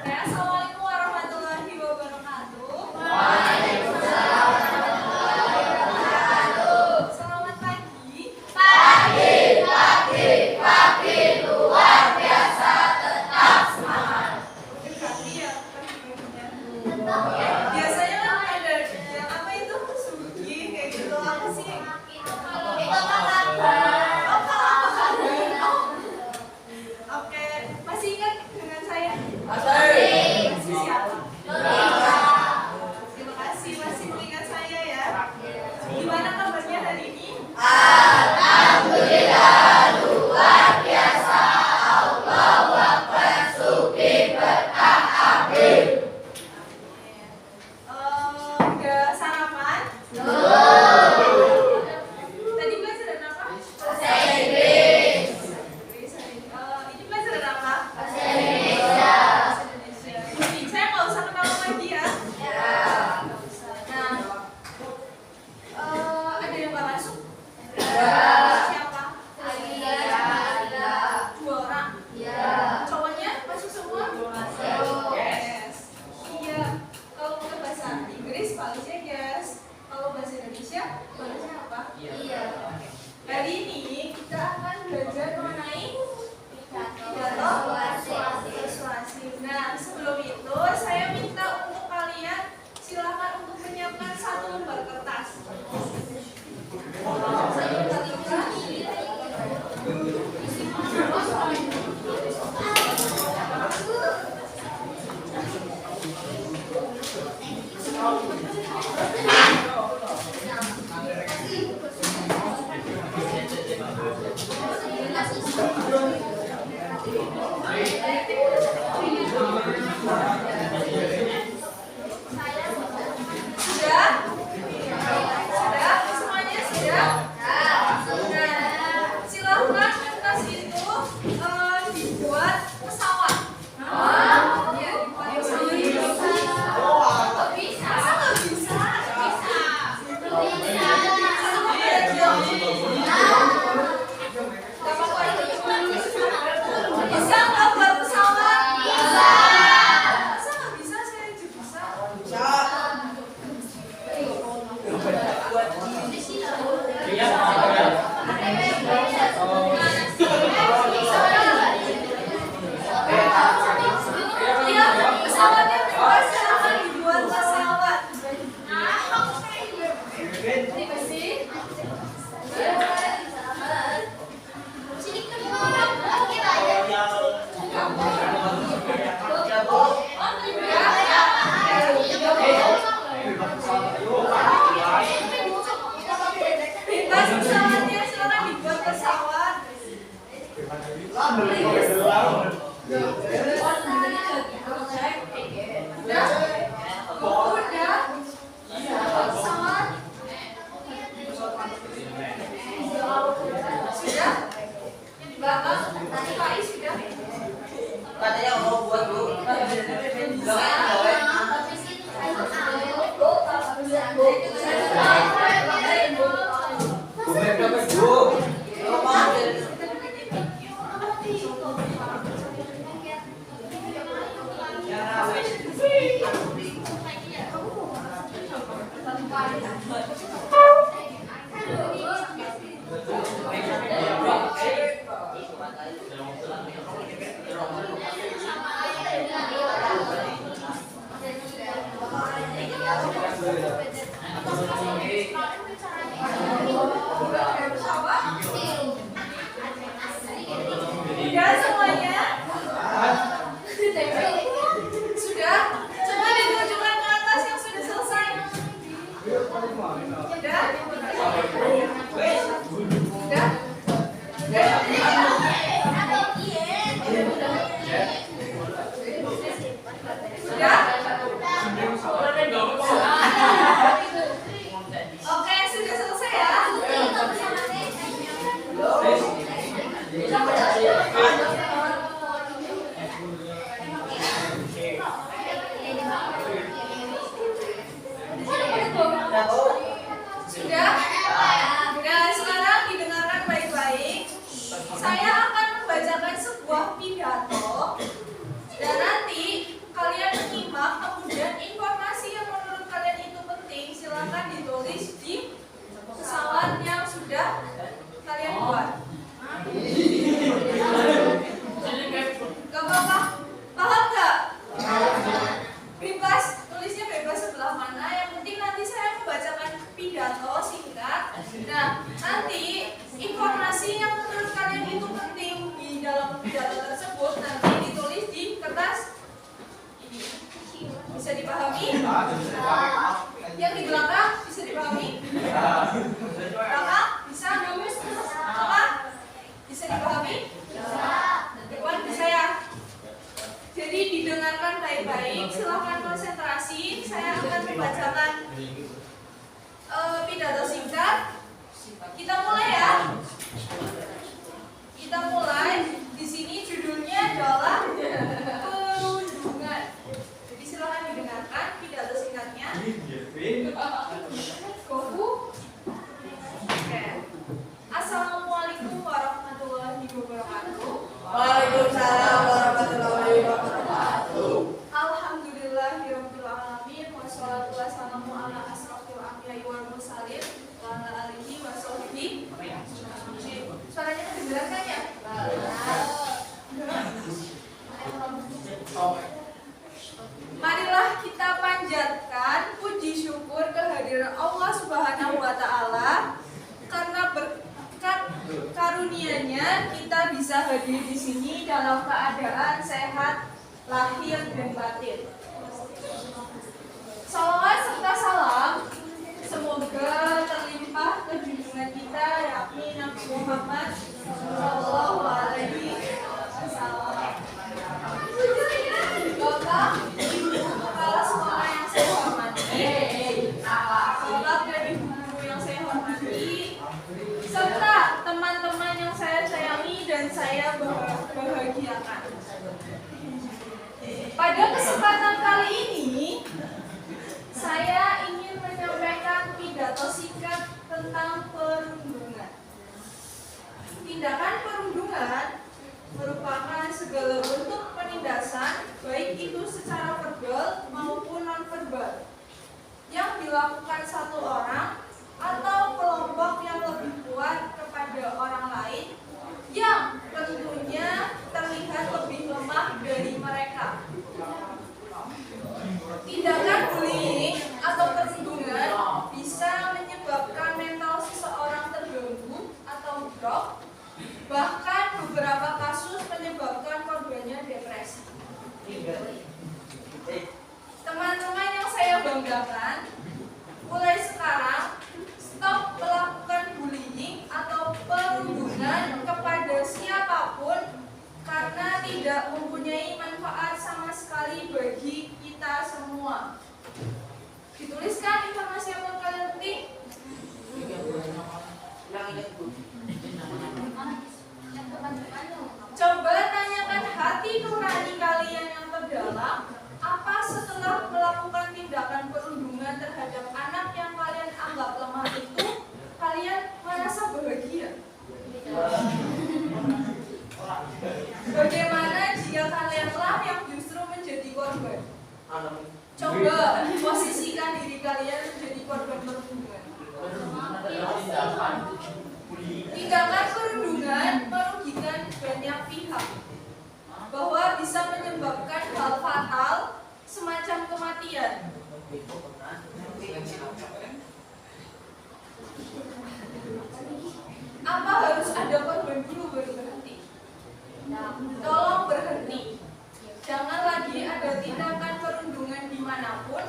Assalamualaikum warahmatullahi wabarakatuh. Selamat pagi. Pagi luar biasa, tetap semangat. Berarti ya biasanya kan ada yang apa itu sugi kayak gitu apa sih? Oke, masih ingat dengan saya? Masih siapa? Terima kasih masih mengingat saya ya. Gimana kabarnya hari ini? Alhamdulillah luar biasa. Allahu Akbar, Subhi bertakbir. Udah sarapan? Tadi pelajaran apa? Bahasa Inggris. Ini pelajaran apa? Bahasa Indonesia. Saya nggak usah kenal lagi ya. Nggak usah. Nah, ada yang nggak masuk? Siapa? Dua orang. Cowoknya masuk semua? Yes. Iya. Kalau untuk bahasa Inggris balasnya yes. Kalau bahasa Indonesia balasnya apa? Hari ini kita akan belajar mengenai pidato persuasif. Nah, sebelum itu saya minta untuk kalian silakan untuk menyiapkan satu lembar kertas. Sudah? Sudah? Semuanya sudah? Nah, silakan kertas itu dibuat pesawat. Ya, dibuat pesawat. Masa nggak bisa? Bisa nggak buat pesawat? Masa nggak bisa? Saya juga bisa. Iya, pesawatnya bebas, silakan dibuat pesawat. Ini sih. Bebas pesawatnya, silakan dibuat pesawat. Udah? Pesawat? Sudah? Yang di belakang? KI sudah? Katanya mau buat bu. Sudah semuanya? Sudah? Coba ditunjukkan ke atas yang sudah selesai. Bisa dipahami? Yang di belakang bisa dipahami? Belakang bisa? Apa? Bisa dipahami? Depan bisa ya? Jadi didengarkan baik-baik, silahkan konsentrasi. Saya akan membacakan pidato singkat. Kita mulai ya. Kita mulai. Di sini judulnya adalah perundungan. Jadi silahkan didengarkan pidato singkatnya. Goku. Oke. Assalamualaikum warahmatullahi wabarakatuh. Waalaikumsalam warahmatullahi wabarakatuh. Alhamdulillahirabbil alamin wassalatu wassalamu ala asrofil anbiya'i wal mursalin wa ala alihi wa sahbihi. Suaranya kedengeran kan ya? Marilah kita panjatkan puji syukur kehadiran Allah Subhanahu wa taala karena berkat karunia-Nya kita bisa hadir di sini dalam keadaan sehat lahir dan batin. Salawat serta salam semoga terlimpah ke junjungan kita yakni Nabi Muhammad sallallahu alaihi wasallam. Bapak, Ibu kepala sekolah yang saya hormati, Bapak dan Ibu guru yang saya hormati, serta teman-teman yang saya sayangi dan saya bahagiakan. Pada kesempatan kali ini, saya ingin menyampaikan pidato singkat tentang perundungan. Tindakan perundungan merupakan segala bentuk penindasan, baik itu secara verbal maupun non-verbal, yang dilakukan satu orang atau kelompok yang lebih kuat kepada orang lain yang tentunya terlihat lebih lemah dari mereka. Tindakan bullying atau perundungan bisa menyebabkan mental seseorang terganggu atau drop, bahkan beberapa kasus menyebabkan korbannya depresi. Teman-teman yang saya banggakan, mulai sekarang stop melakukan bullying atau perundungan kepada siapapun karena tidak mempunyai manfaat sama sekali bagi kita semua. Dituliskan informasi yang mau kalian penting. Coba tanyakan hati nurani kalian yang terdalam, apa setelah melakukan tindakan perundungan terhadap anak yang kalian anggap lemah itu, kalian merasa bahagia? Bagaimana jika kalianlah yang justru menjadi korban? Coba posisikan diri kalian menjadi korban perundungan. Tindakan perundungan merugikan banyak pihak, bahwa bisa menyebabkan hal fatal semacam kematian. Apa harus ada korban dulu baru berhenti? Tolong berhenti. Jangan lagi ada tindakan perundungan dimanapun.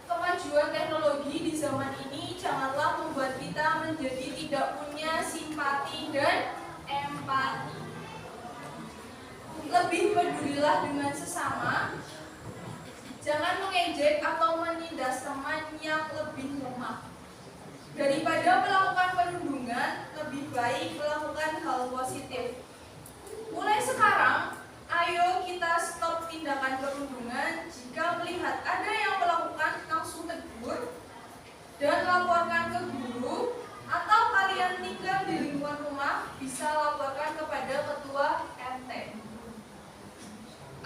Kemajuan teknologi di zaman ini janganlah membuat kita menjadi tidak punya simpati dan empati. Lebih pedulilah dengan sesama. Jangan mengejek atau menindas teman yang lebih lemah. Daripada melakukan perundungan, lebih baik melakukan hal positif. Mulai sekarang, ayo kita stop tindakan perundungan. Jika melihat ada yang melakukan, langsung tegur dan laporkan ke guru, atau kalian tinggal di lingkungan rumah, bisa laporkan kepada ketua RT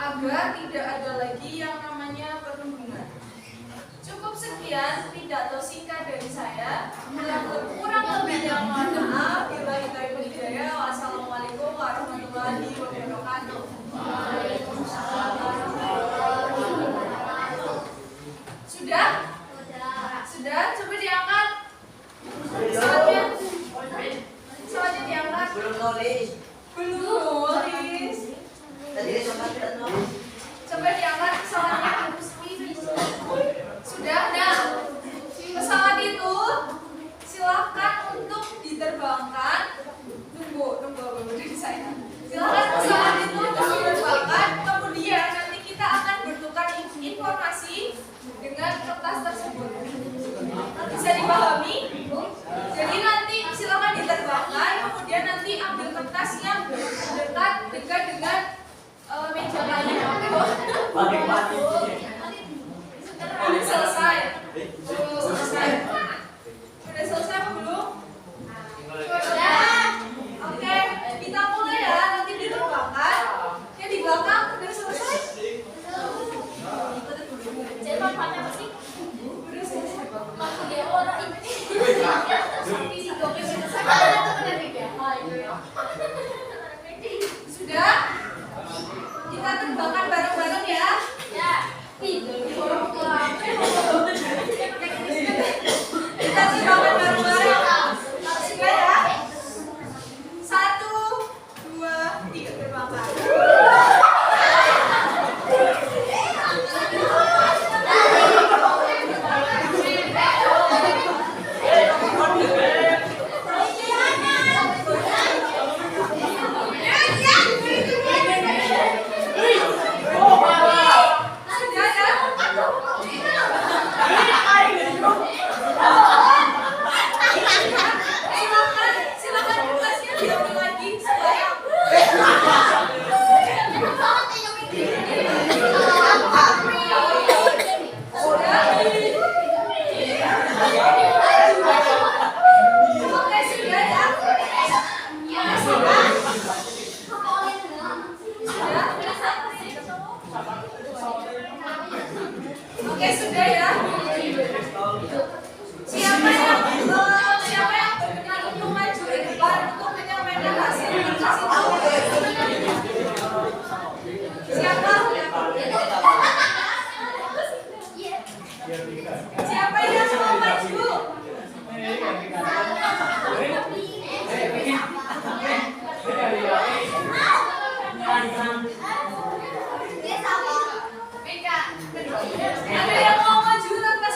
agar tidak ada lagi yang namanya perundungan. Cukup sekian pidato singkat dari saya. Kurang lebihnya mohon maaf. Bila kita hidayah. Wassalamualaikum warahmatullahi wabarakatuh. Sudah? Sudah? Coba diangkat. Soalnya diangkat. Belum nulis. Belum nulis. Tadi sempat nulis. Coba diangkat soalnya. Selesai. Selesai. Sudah selesai apa belum? Sudah. Oke, kita mulai ya. Nanti diterbangkan. Yang di belakang udah selesai. Udah selesai. Sudah? Kita terbangkan bareng-bareng ya. Kita terbangkan bareng-bareng. Sudah ya? 1, 2, 3 terbangkan. Silakan tugasnya diulang lagi supaya oke sudah ya. Oke sudah ya. Siapa yang berkenan untuk maju ke depan untuk menyampaikan hasil presentasi itu? Siapa? Siapa yang mau maju? Ada yang mau maju tanpa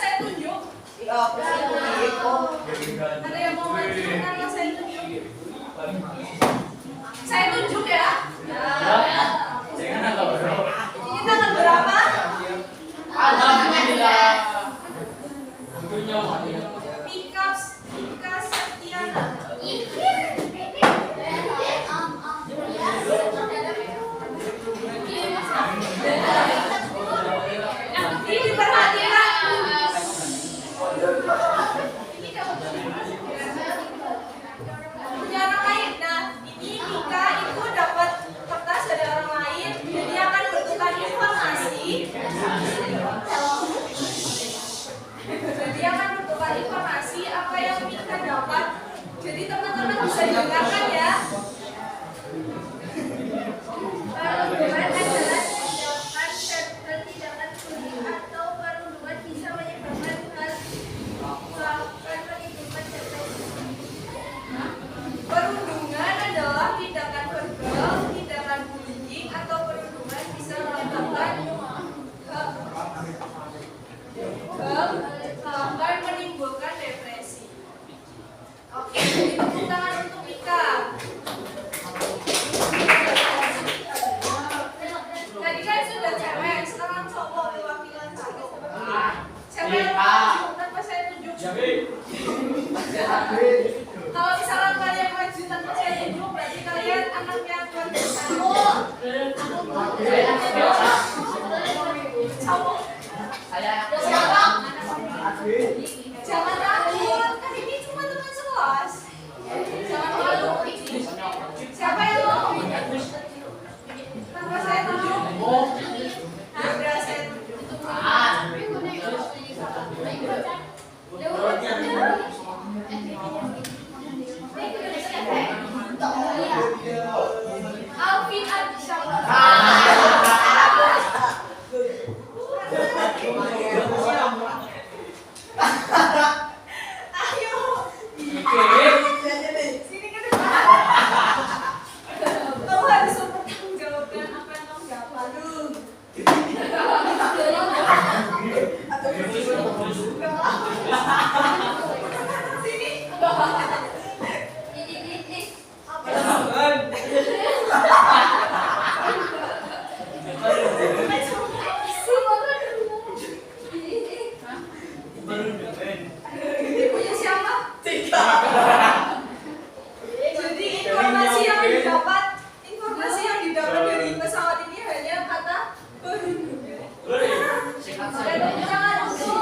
Jangan untuk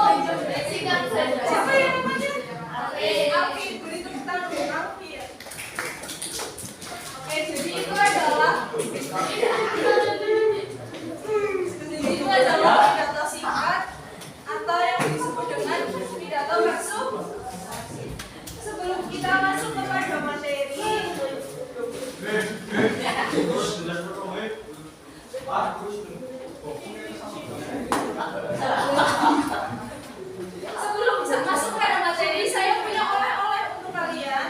siapa yang namanya? Alvin, beri tepuk tangan untuk Alvin. Oke, jadi itu adalah pidato singkat atau yang disebut dengan pidato presentasi. Sebelum kita masuk kepada materi, saya punya oleh-oleh untuk kalian.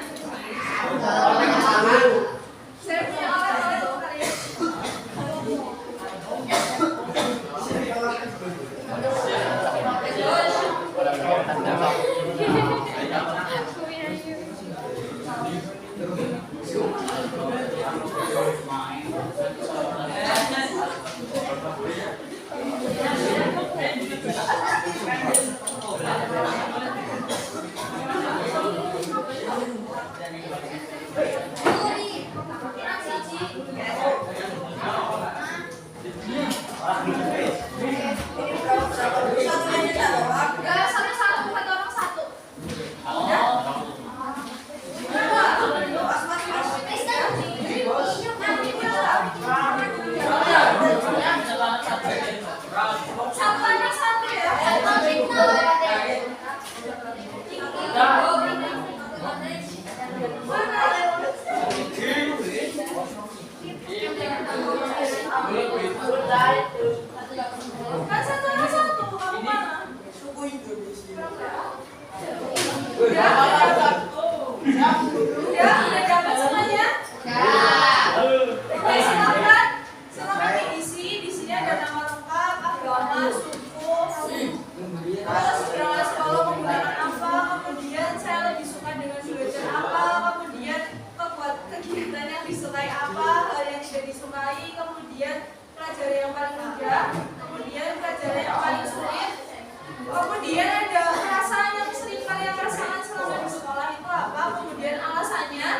Kemudian ada perasaan yang sering kalian rasakan selama di sekolah itu apa? Kemudian alasannya.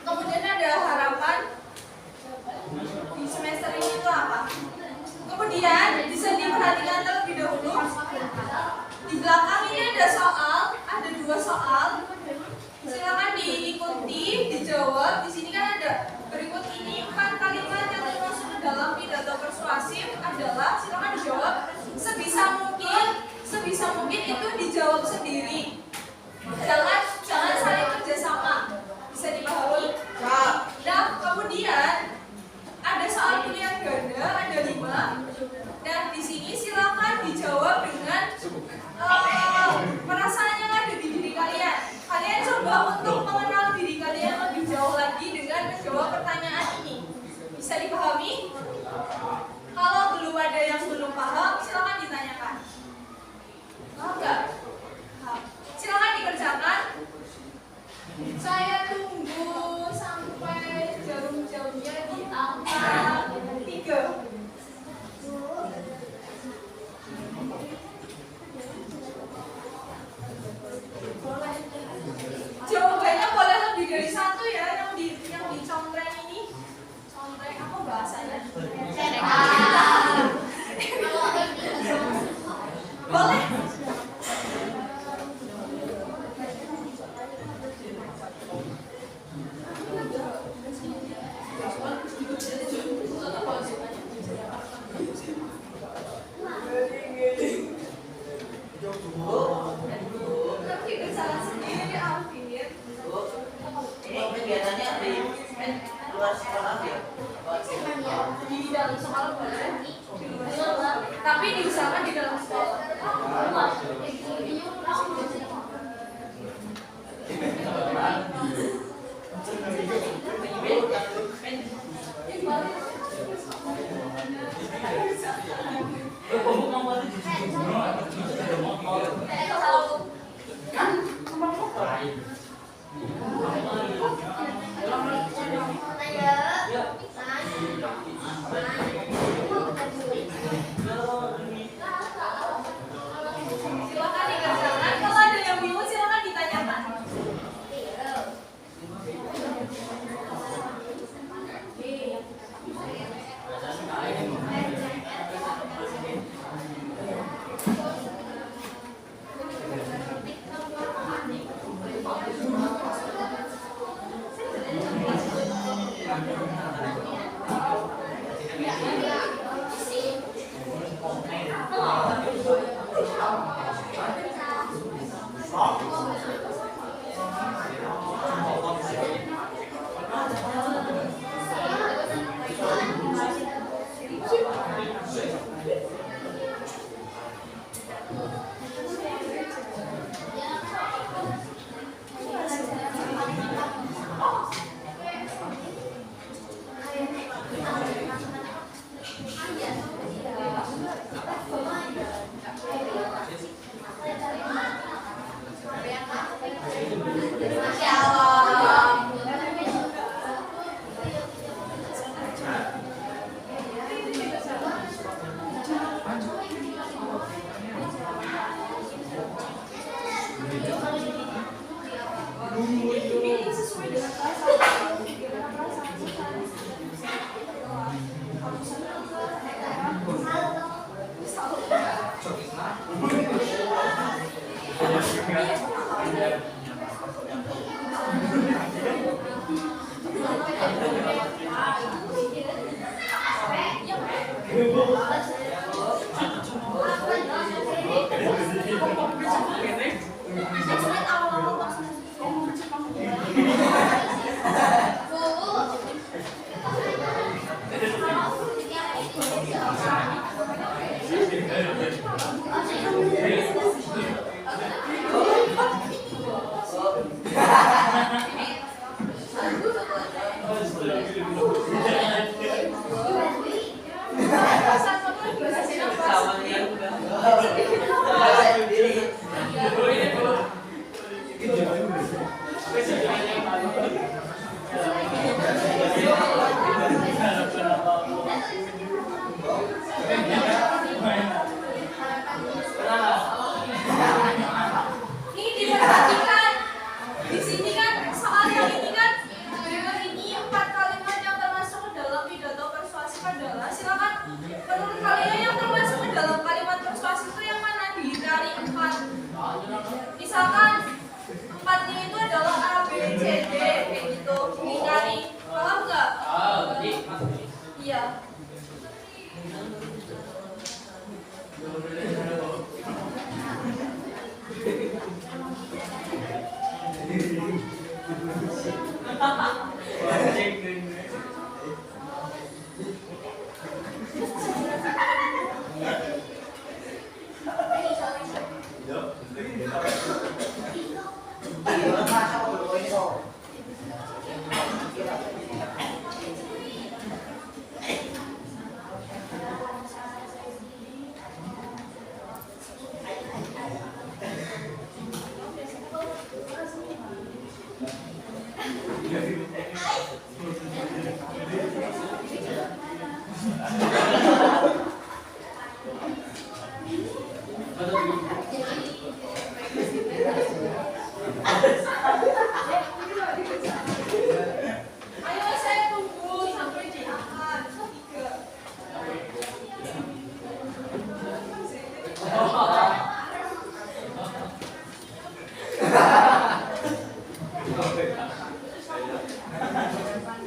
Kemudian ada harapan di semester ini itu apa? Kemudian bisa diperhatikan terlebih dahulu. Di belakang ini ada soal, ada 2 soal. Silakan diikuti, dijawab. Di sini kan ada berikut ini 4 kalimat yang termasuk dalam pidato persuasif adalah silakan dijawab. Sebisa mungkin itu dijawab sendiri. Jangan saling kerjasama. Bisa dipahami? Nah, kemudian ada soal pilihan ganda, ada 5. Dan di sini silakan dijawab dengan perasaan yang ada di diri kalian. Kalian coba untuk mengenal diri kalian lebih jauh lagi dengan menjawab pertanyaan ini. Bisa dipahami? Kalau belum ada yang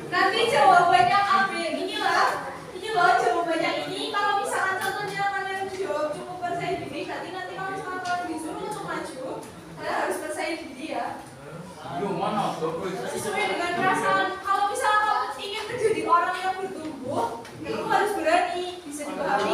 Nanti jawabannya A, B. Ini loh jawabannya ini. Kalau misalkan contohnya kalian jawab cukup percaya diri, nanti kalau misalkan kalian disuruh untuk maju, kalian harus percaya diri ya. Sesuai dengan perasaan. Kalau misalkan kamu ingin menjadi orang yang bertumbuh, kamu harus berani. Bisa dipahami?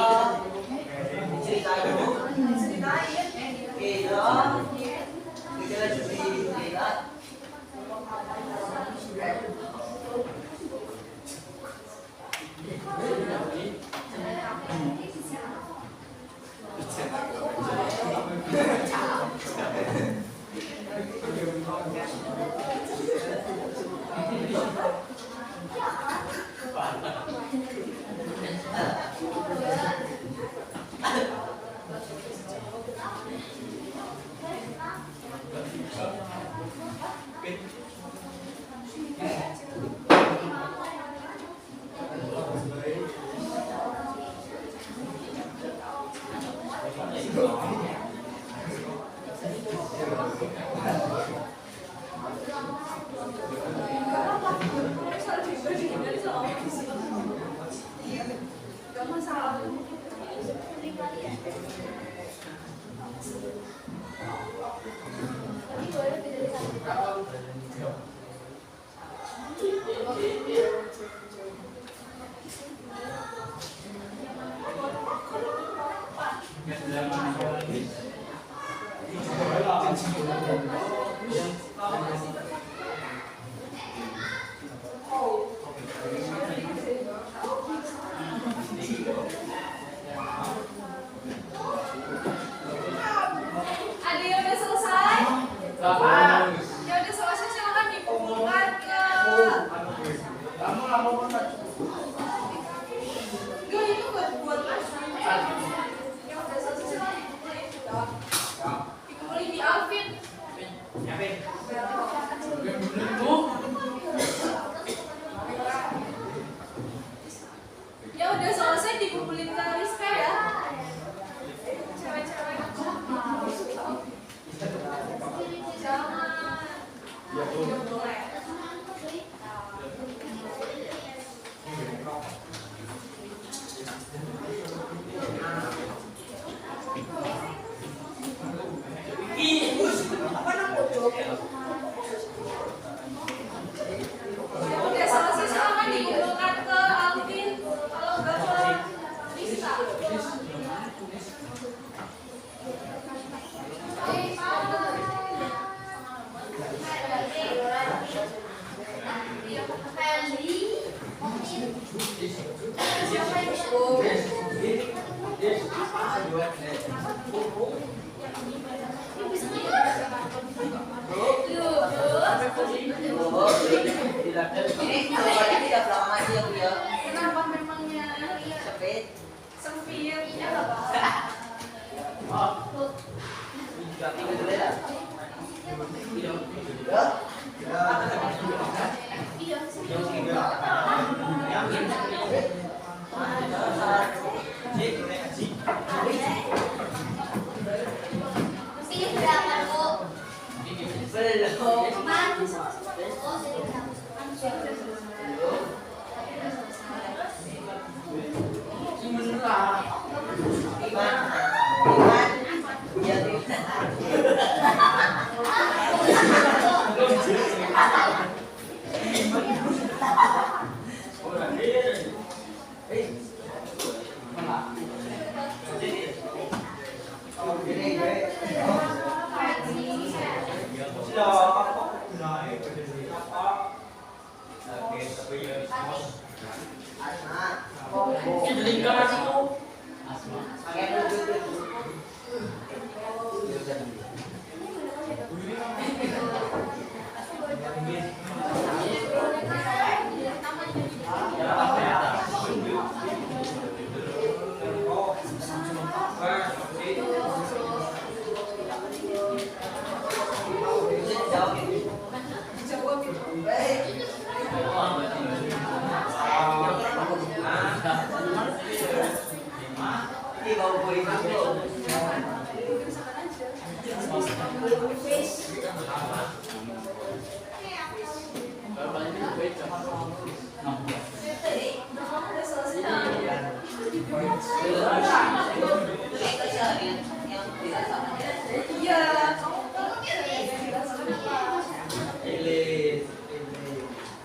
Yang udah selesai Ini kalau banyak tidak lama aja Bu ya. Kenapa memangnya? Sempit. Sempit, ya nggak apa-apa.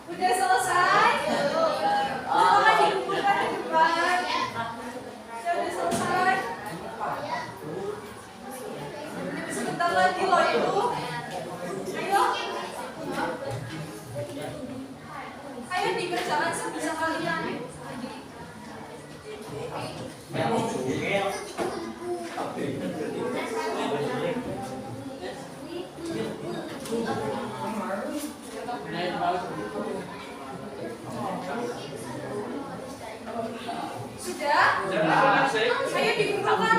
Udah selesai? Semua dikumpulkan di depan. Sudah selesai? Sebentar lagi loh Ibu. Ayo. Ayo dikerjakan sebisa kalian. Sudah? Ayo dikumpulkan.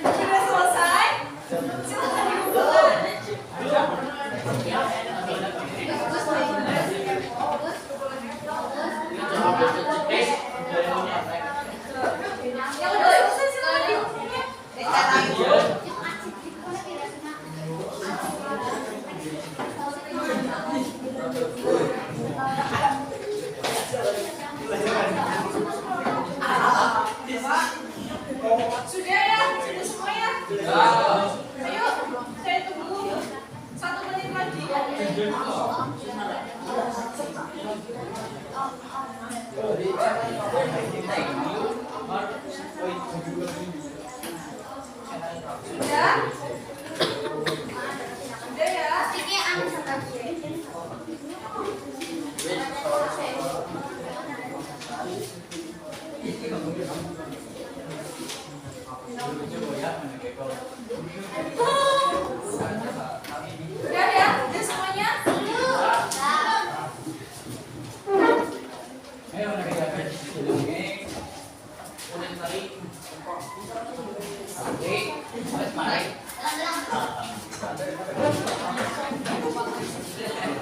Sudah selesai? Silakan dikumpulkan.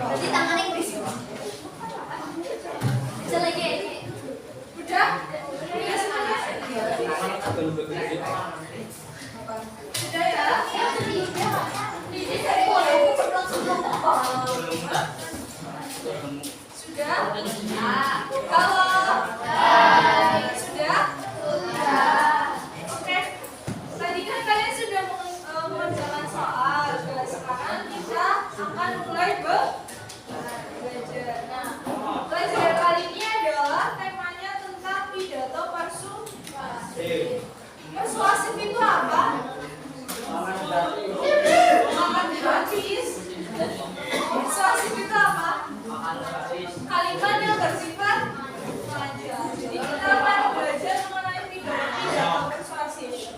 Berarti tangannya berisik. Bisa lagi. Udah? Udah semuanya? Sudah ya? Ini dari sudah? Kalau sudah? Oke. Tadi kan kalian sudah mengerjakan soal. Sekarang kita akan mulai belajar. Nah, pelajaran kali ini adalah temanya tentang pidato persuasif. Persuasif itu apa? Akan gratis. Persuasif itu apa? Kalimat yang bersifat wajar. Jadi kita akan belajar mengenai pidato persuasif.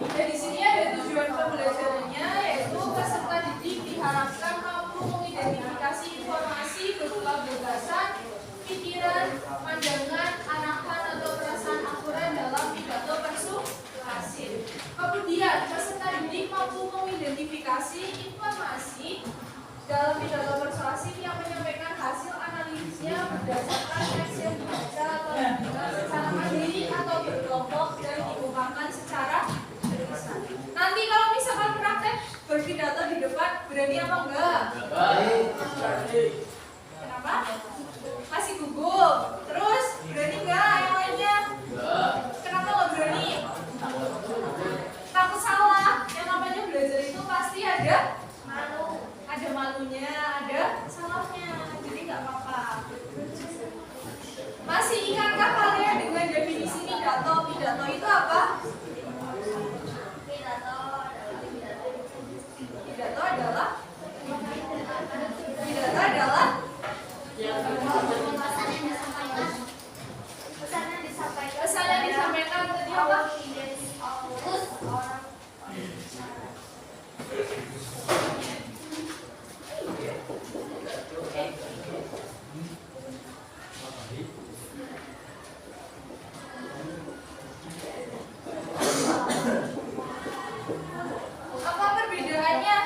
Dan di sini ada tujuan pembelajarannya, yaitu peserta didik diharapkan mampu mengidentifikasi informasi berupa gagasan, pikiran, pandangan, arahan atau perasaan akurat dalam pidato persuasif. Kemudian peserta didik mampu mengidentifikasi informasi dalam pidato persuasif yang menyampaikan hasil analisisnya berdasarkan teks yang dibaca atau didengar secara mandiri atau berkelompok dan diungkapkan secara berlisan. Nanti kalau misalkan praktek berpidato di depan, berani apa enggak? Kenapa? Masih gugup. Terus berani enggak yang lainnya? Kenapa enggak berani? Takut salah. Yang namanya belajar itu pasti ada malu. Ada malunya, ada salahnya. Jadi enggak apa-apa. Masih ingatkah kalian dengan definisi pidato? Pidato itu apa? Pidato adalah pesan yang disampaikan tadi apa? Apa perbedaannya?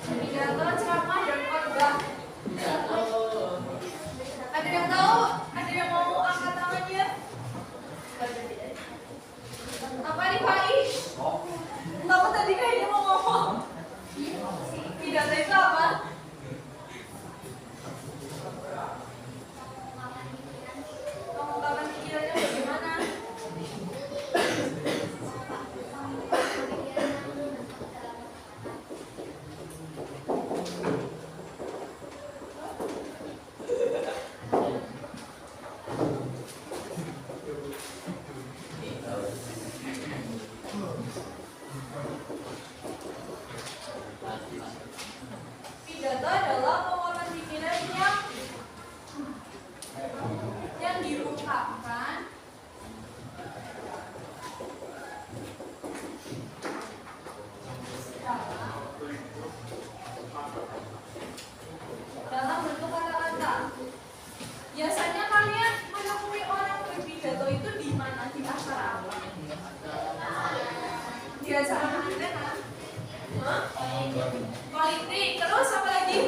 Pidato, ceramah, dan khotbah. Ada yang tahu? Ada yang mau angkat tangannya? Apa nih Pak I? Kamu tadi kayaknya mau ngomong. Pidato itu apa? Mengungkapkan pikirannya bagaimana? Pidato adalah penguapan pikiran yang diungkapkan dalam bentuk kata-kata. Biasanya kalian menemui orang berpidato itu di mana? Di acara apa? Di acara mana? Politik. Terus apa lagi?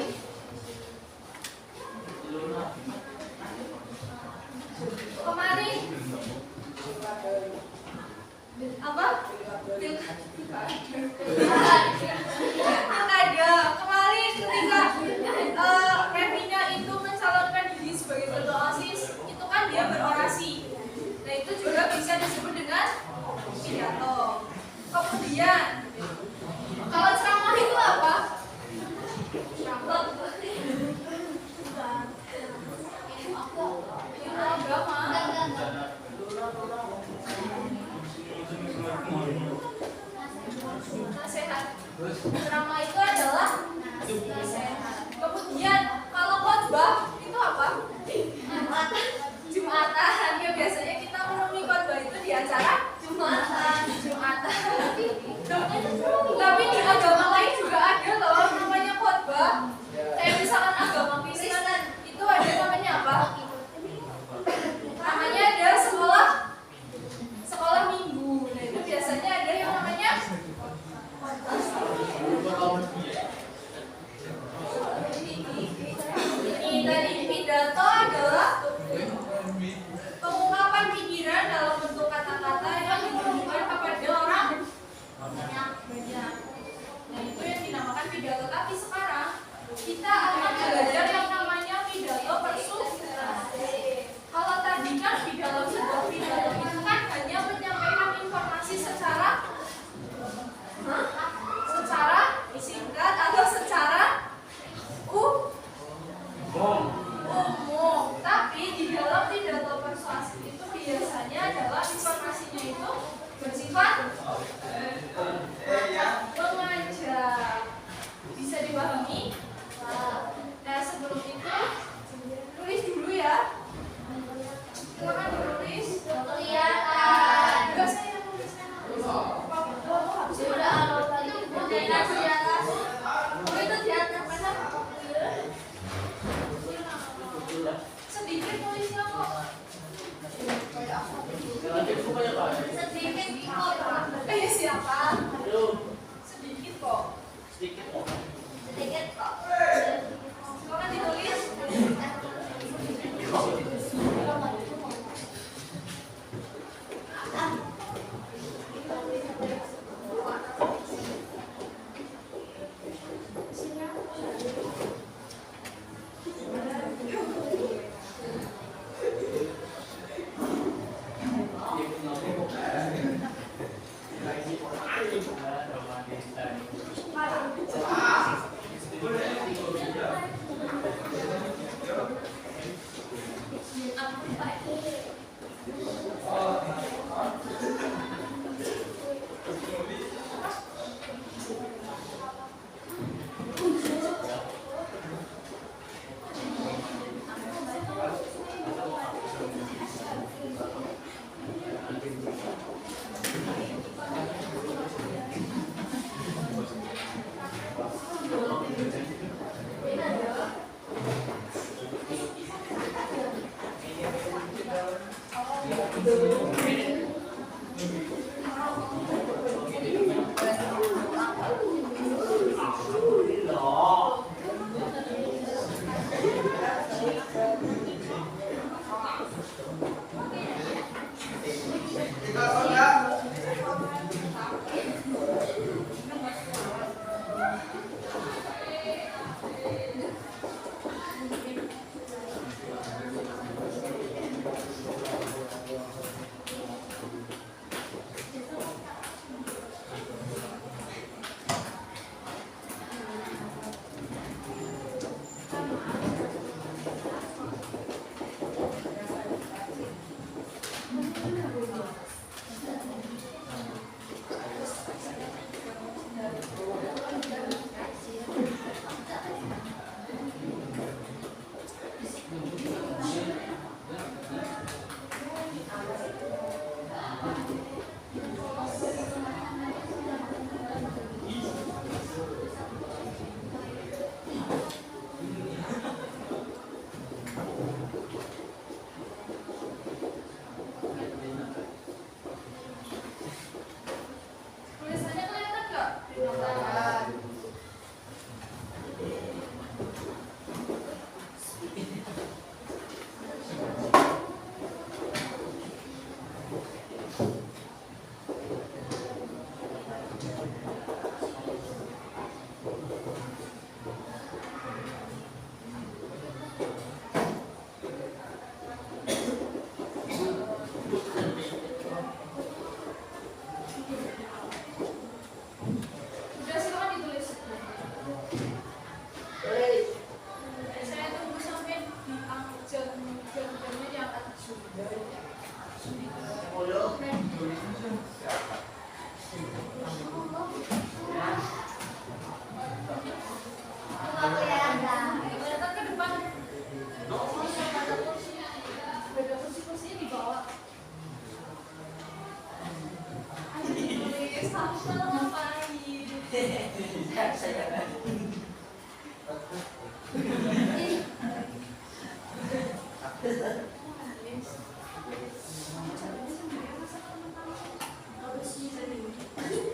Kemarin apa? Pilkada. Kemarin ketika Revina itu mencalonkan diri sebagai ketua OSIS, itu kan dia berorasi. Nah itu juga bisa disebut dengan pidato. Kemudian kalau ceramah itu apa? Agama. Nasihat. Ceramah itu adalah nasihat. Kemudian kalau khotbah itu apa? Jumatan. Ya biasanya kita menemui khotbah itu di acara Jumatan. Tapi di agama lain juga ada loh namanya khotbah. Kayak misalkan agama Kristen itu ada namanya apa? Namanya ada sekolah minggu.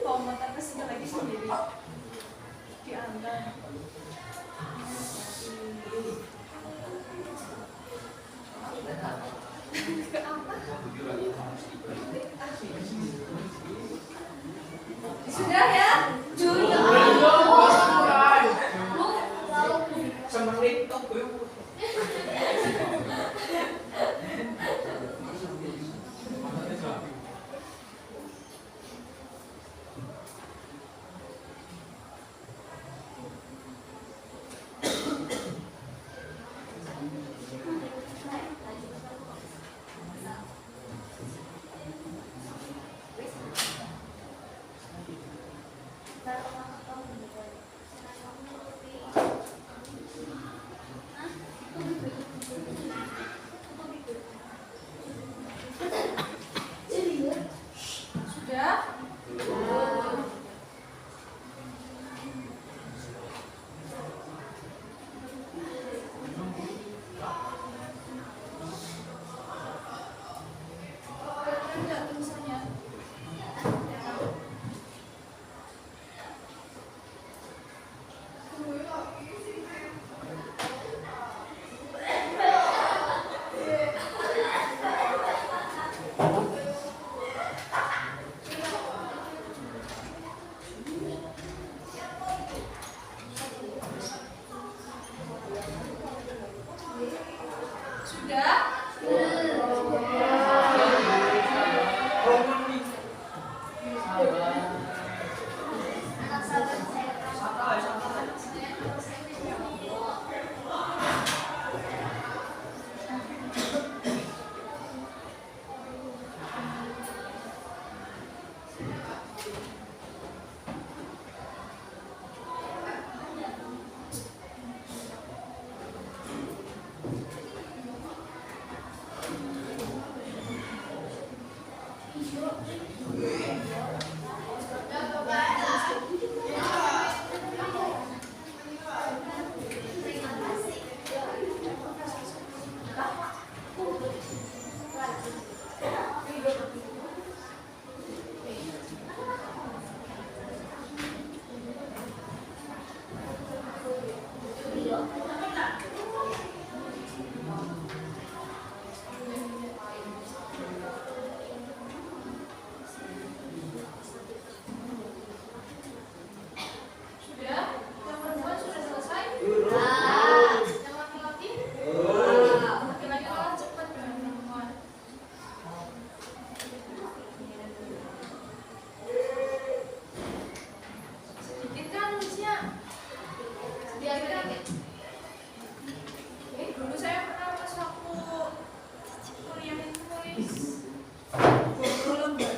Komentar kesini lagi sendiri di anda. Sudah ya? Sudah? Enggak tulisannya. Sudah? Sudah? Yang perempuan sudah selesai? Yang laki-laki? Laki-laki kalah cepat dengan perempuan. Sedikit kan nulisnya? Sedikit kan? Dulu saya pernah pas waktu kuliah itu nulis 20 lembar.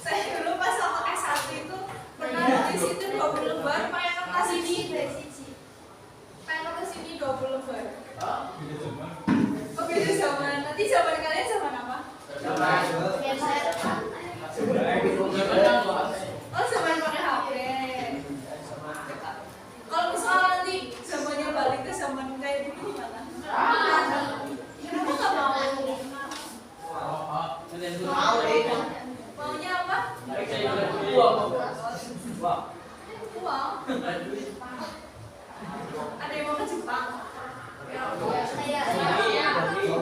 Saya dulu pas sama S1 itu pernah nulis itu 20 lembar pakai kertas ini. Pakai kertas ini 20 lembar. Oh beda zaman. Nanti zaman kalian zaman apa? Oh zaman pakai HP. Kalau misalnya nanti zamannya balik ke zaman kayak dulu gimana? Kenapa nggak mau? Maunya apa? Uang. Ada yang mau ke Jepang?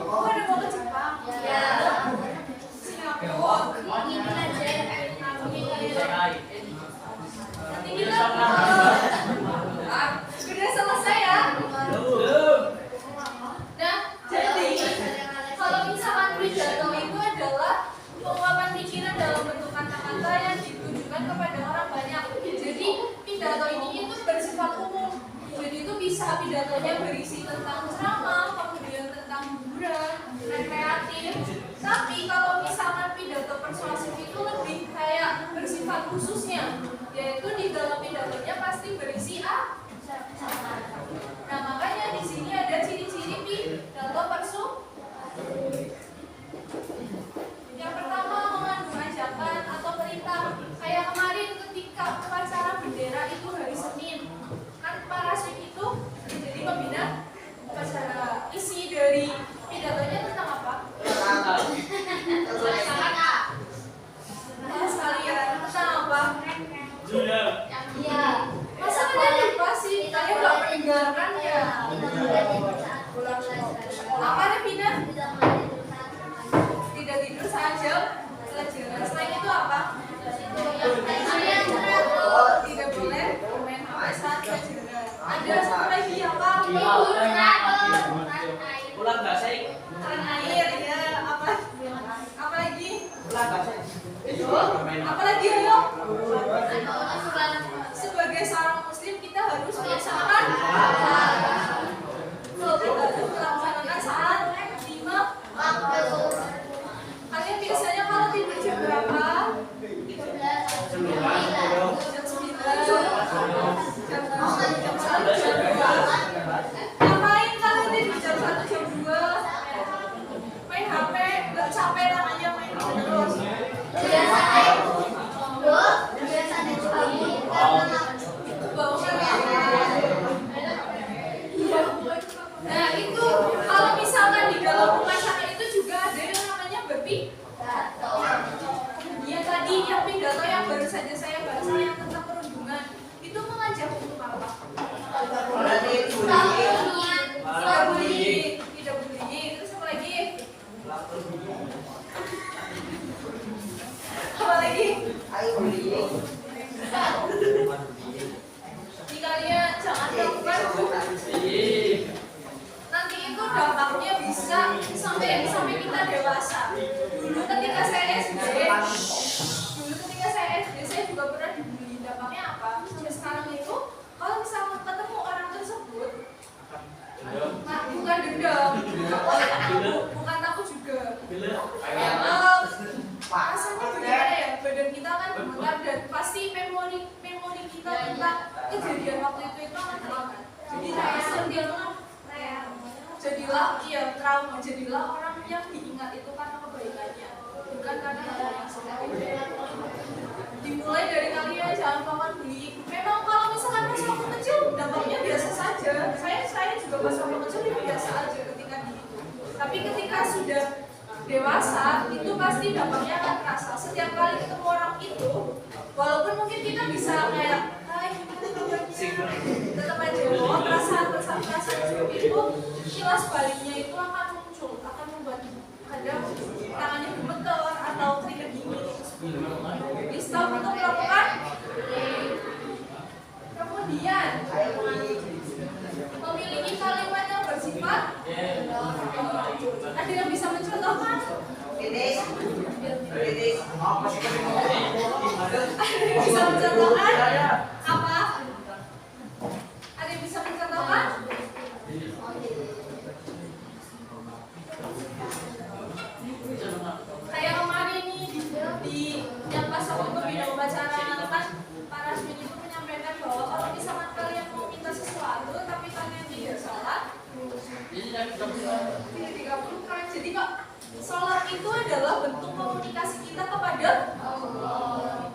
Oh ada mau ke Jepang? Singapura. Nanti kita sudah selesai ya. Nah, jadi kalau misalkan pidato itu adalah pengungkapan pikiran dalam bentuk kata-kata yang ditujukan kepada orang banyak. Jadi pidato ini itu bersifat umum. Jadi itu bisa pidatonya berisi tentang ceramah, kemudian tentang hiburan, rekreatif. Tapi kalau misalkan pidato persuasif itu lebih kayak bersifat khususnya, yaitu di dalam pidatonya pasti berisi A. Nah makanya di sini ada ciri-ciri pidato persuasif. pidatonya tentang apa? Sekalian tentang apa? Iya. Masa kalian lupa sih? Kalian nggak mendengarkan ya? Apa Revina? Tidak tidur saja pelajaran. Selain itu apa? Tidak boleh main HP saat pelajaran. Ada satu lagi apa? Pulang nggak sih? Keran air ya. Apa lagi? Pulang nggak sih? Apa lagi ayo? Sebagai seorang muslim kita harus melaksanakan melaksanakan salat 5 waktu. Kalian biasanya kalau tidur jam berapa? Jam 9. Jam 1, jam 2. Ngapain kalian tidur jam 1, jam 2? Main HP, nggak capek namanya main terus. Nah itu kalau misalkan di dalam upacara itu juga ada yang namanya berpidato. Kemudian tadi yang pidato yang baru saja saya bahas yang tentang perundungan itu mengajak untuk apa? Tidak bullying. Terus apa lagi? Apa lagi? Di kalian jangan lakukan. Nanti itu dampaknya bisa sampai kita dewasa. Dulu ketika saya SD saya juga pernah dibully. Dampaknya apa? Sampai sekarang itu kalau misalnya ketemu orang tersebut, nah, bukan dendam, bukan takut juga. Rasanya gimana ya? Badan kita kan gemetar dan pasti memori kita tentang kejadian waktu itu akan hilang. Jadi jadilah orang yang diingat itu karena kebaikannya, bukan karena hal yang salah. Dimulai dari kalian jangan melakukan bullying. Memang kalau misalkan pas waktu kecil dampaknya biasa saja. Saya juga pas waktu kecil biasa aja ketika gitu. Tapi ketika sudah dewasa itu pasti dampaknya akan terasa. Setiap kali ketemu orang itu, walaupun mungkin kita bisa kayak tetap aja perasaan seperti itu, kilas baliknya itu akan muncul, akan membuat kadang tangannya gemeter atau keringat dingin. Di stop untuk melakukan. Kemudian memiliki kalimat yang bersifat. Ada yang bisa mencontohkan? Bisa mencontohkan apa? Ada yang bisa mencontohkan? Kayak kemarin nih di yang pas waktu pembina upacara kan Pak Rasmin itu menyampaikan bahwa kalau misalkan kalian mau minta sesuatu tapi kalian tidak sholat, tidak dikabulkan. Jadi kok sholat itu adalah bentuk komunikasi kita kepada Allah.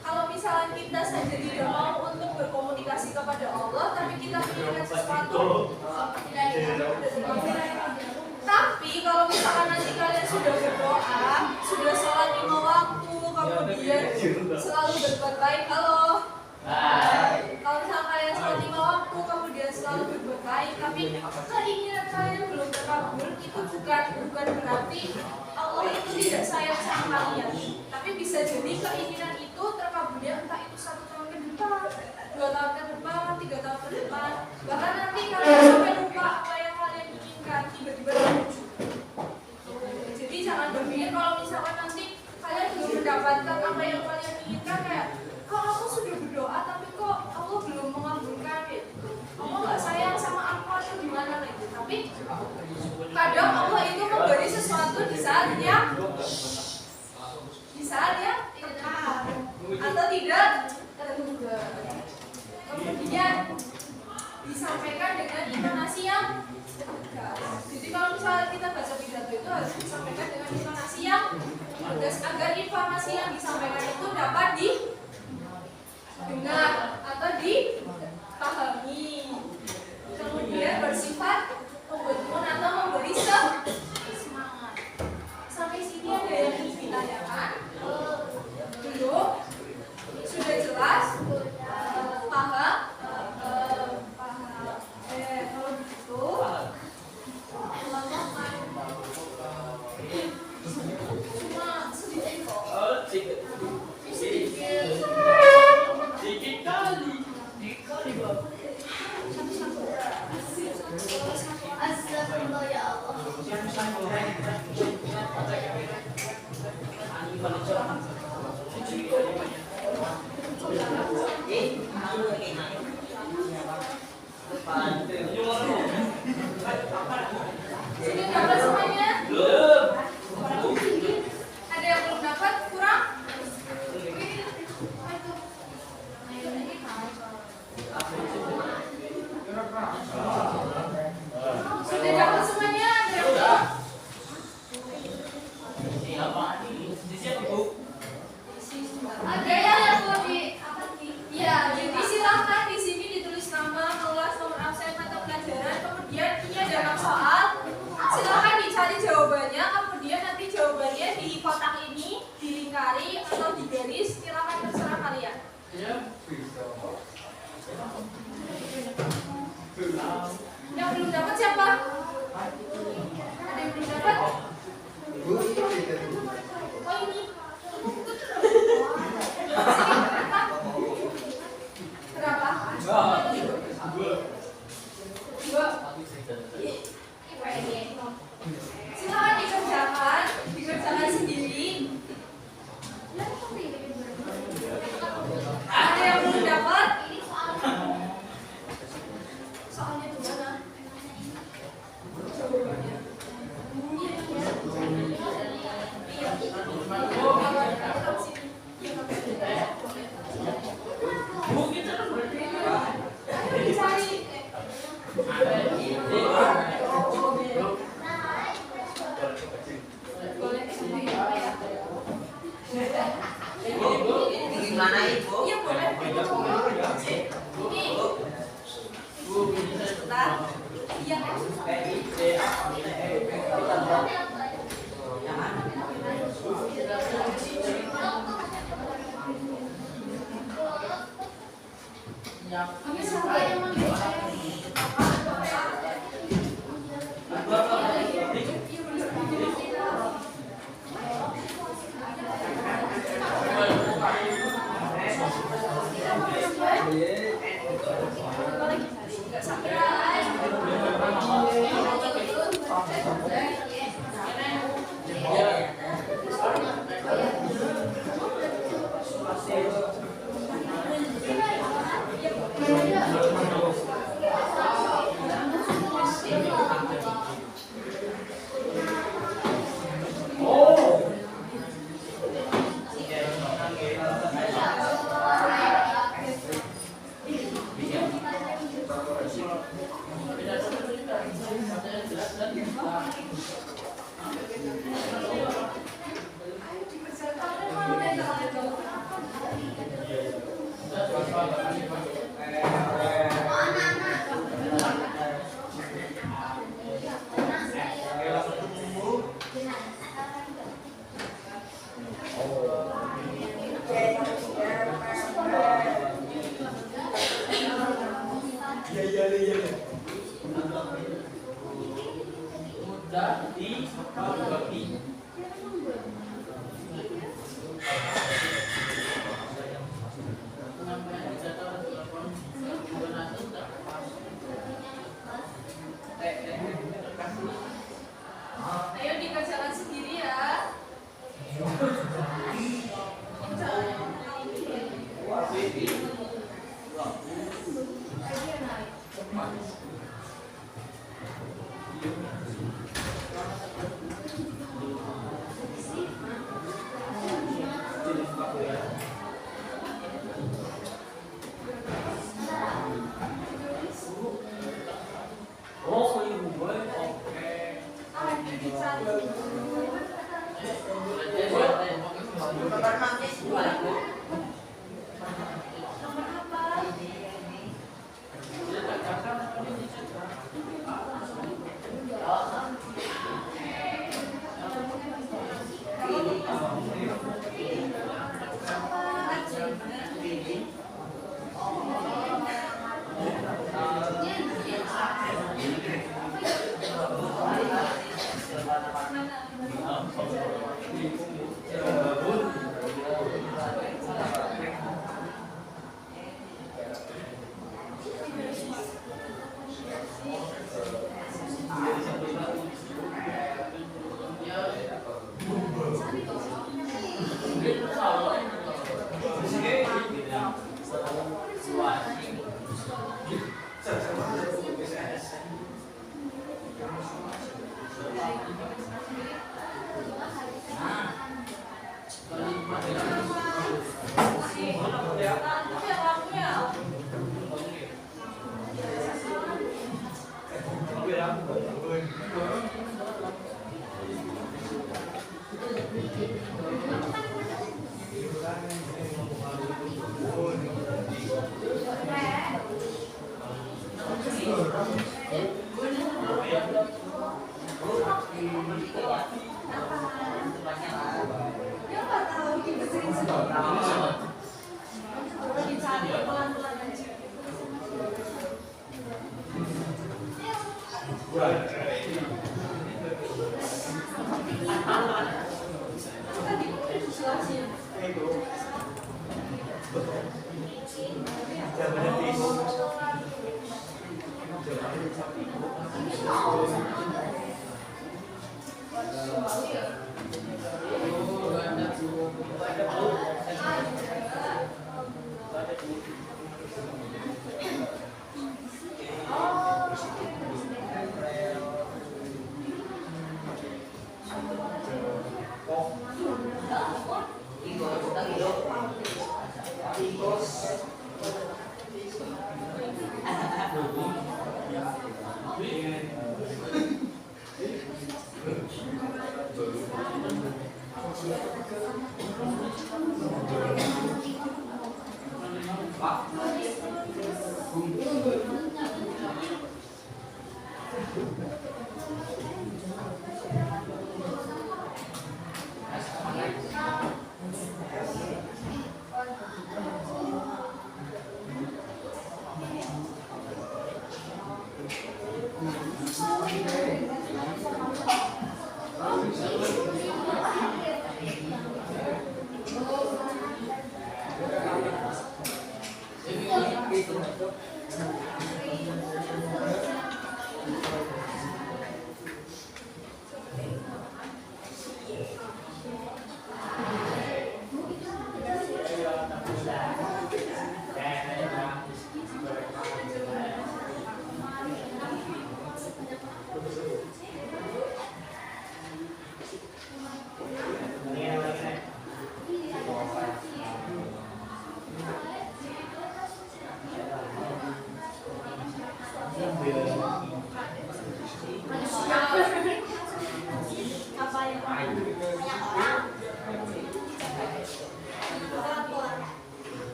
Kalau misalnya kita saja tidak mau untuk berkomunikasi kepada Allah, tapi kita menginginkan sesuatu, tapi kalau misalkan nanti kalian sudah berdoa, sudah sholat 5 waktu, kemudian selalu berbuat baik, kalau misalkan kalian sholat 5 waktu, kemudian selalu berbuat baik, tapi keinginan kalian belum terkabul, itu bukan berarti Allah itu tidak sayang sama kalian. Tapi bisa jadi keinginan itu terkabulnya entah itu 1 tahun ke depan, 2 tahun ke depan, 3 tahun ke depan, bahkan nanti kalian sampai lupa apa yang kalian inginkan tiba-tiba terwujud. Jadi jangan berpikir kalau misalkan nanti kalian belum mendapatkan apa yang kalian inginkan kayak kok aku sudah berdoa tapi kok Allah belum mengabulkan ya. Allah nggak sayang sama aku atau gimana lagi. Tapi kadang Allah itu memberi sesuatu di saat yang tepat atau tidak terduga. Kemudian disampaikan dengan intonasi yang tegas. Jadi kalau misalnya kita baca pidato itu harus disampaikan dengan intonasi yang tegas agar informasi yang disampaikan itu dapat didengar atau dipahami. Kemudian bersifat membangun atau memberi Sudah dapat semuanya? Belum. Ada yang belum dapat? Kurang? Sudah dapat semuanya? Ada yang belum? Ada yang belum di apa nih? Ya, jadi silakan di sini ditulis nama, kelas, nomor absen, mata pelajaran, kemudian ini ada 6 soal. Silakan dicari jawabannya, kemudian nanti jawabannya di kotak ini dilingkari atau digaris, silakan terserah kalian. Yang belum dapat siapa? Ada yang belum dapat? Oh ini. Berapa? Dua. Silakan dikerjakan sendiri. Ada yang belum dapat? Soalnya di mana? Jawabannya. Gimana Ibu? Iya boleh. Ini. Sebentar. Iya. Kami sampai ayo dikerjakan sendiri ya.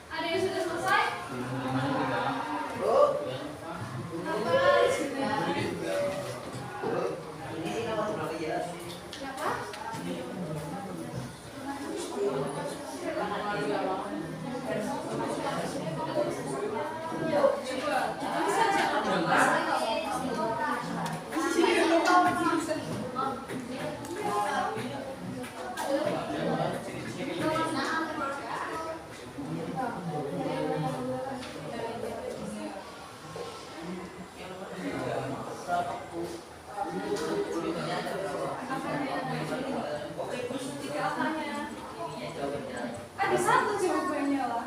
Ada yang sudah selesai? Ada satu jawabannya lah.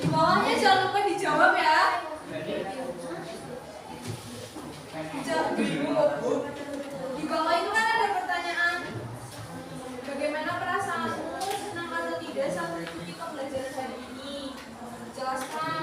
Di bawahnya jangan lupa dijawab ya. Dijawab dulu. Di bawah itu kan ada pertanyaan. Bagaimana perasaanmu, senang atau tidak saat mengikuti pembelajaran hari ini? Jelaskan.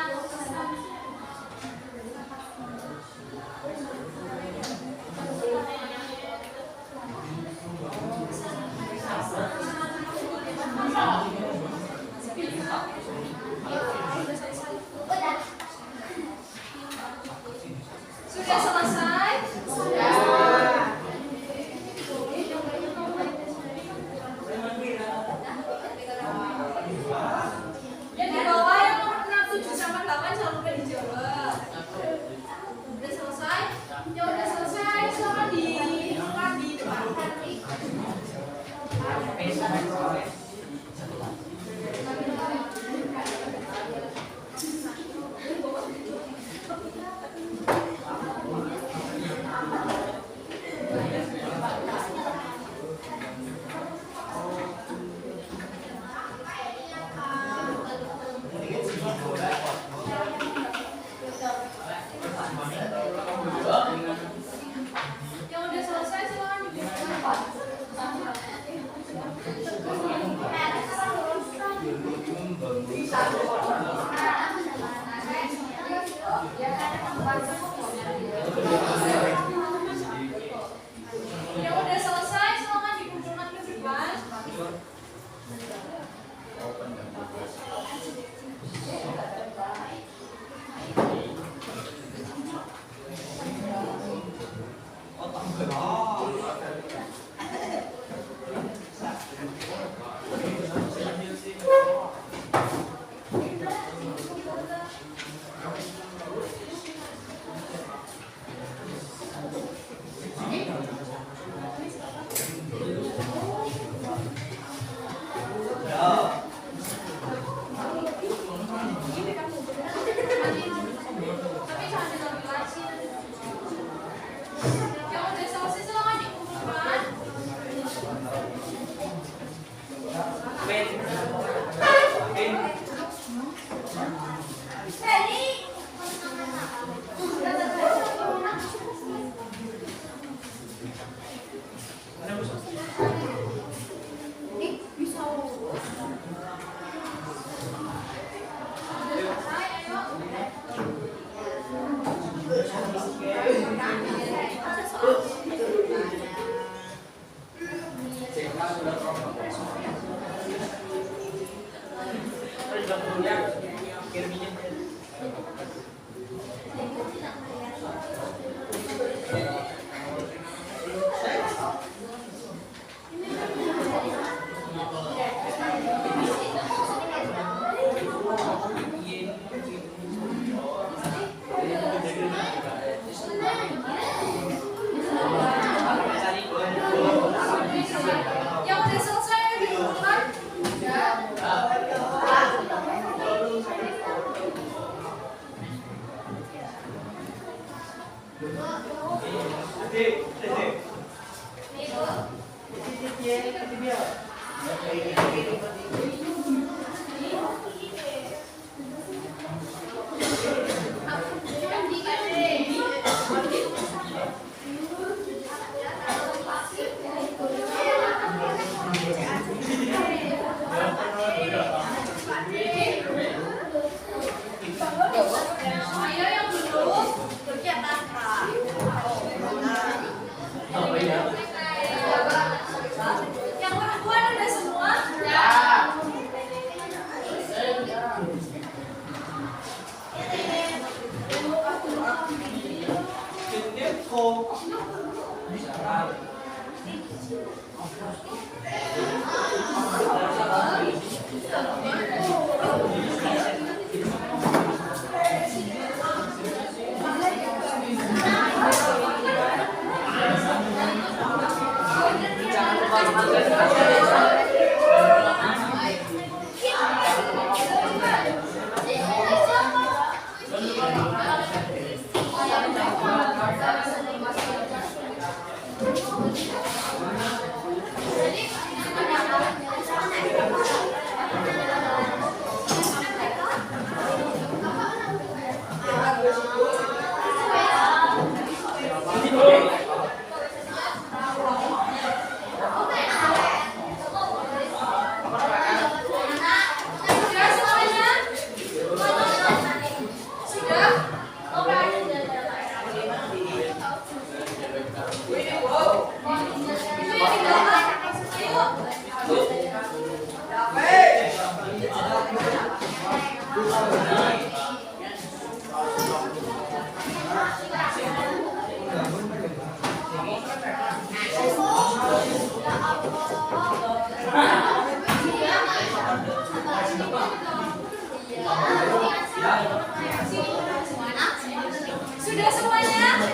Sudah semuanya?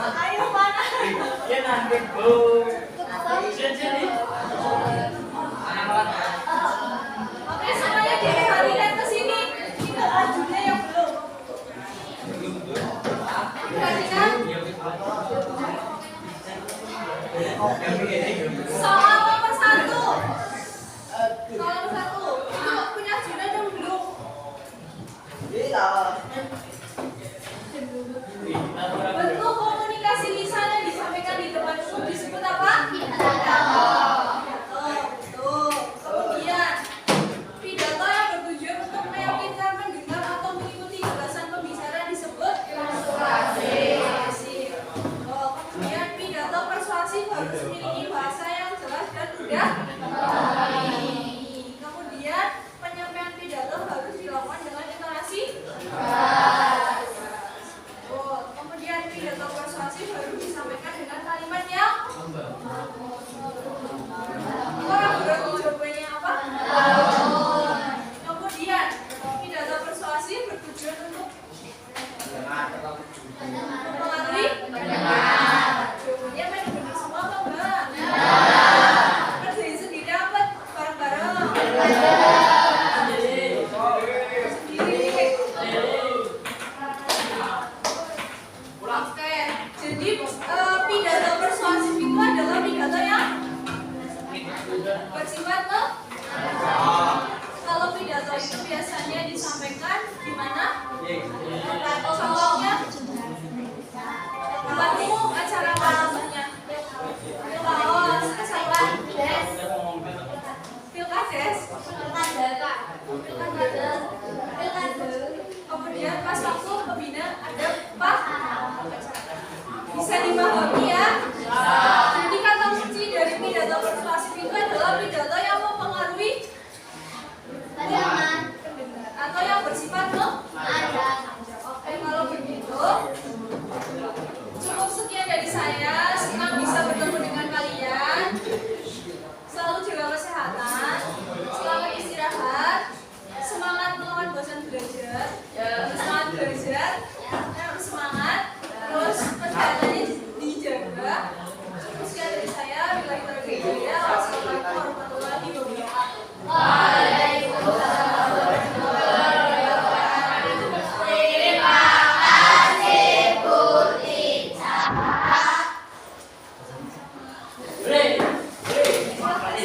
Ayo mana? Ya nanti bu. Jadi. Oke, semuanya dikembalikan ke sini. Kita bajunya yang belum. Perhatikan. Soal nomor 1. Soal nomor 1. Itu punya ajudan yang belum. Bentuk komunikasi lisan yang disampaikan di depan umum disebut apa? Pidato. Betul. Kemudian pidato yang bertujuan untuk meyakinkan pendengar atau mengikuti jelasan pembicara disebut persuasi. Kemudian pidato persuasif harus memiliki bahasa yang jelas dan mudah dipahami. Kemudian penyampaian pidato harus dilakukan dengan intonasi kemudian pidato persuasif harus disampaikan dengan kalimat yang ragu-ragu jawabannya apa? Kemudian pidato persuasif bertujuan untuk mempengaruhi jawabannya apa yang benar semua apa enggak? Kerjain sendiri apa bareng-bareng? Oke, jadi pidato persuasif itu adalah pidato yang bersifat kalau pidato itu biasanya disampaikan di mana? Contohnya depan umum acara malamnya. Pilkaos, kesalahan pilkades, kemudian pas waktu pembina ada empat. Bisa dipahami ya? Jadi kata kunci dari pidato persuasif itu adalah pidato yang mempengaruhi pendengar atau yang bersifat Oke, kalau begitu cukup sekian dari saya. Senang bisa bertemu dengan kalian. Selalu jaga kesehatan, selamat istirahat, semangat melawan bosan belajar, semangat belajar.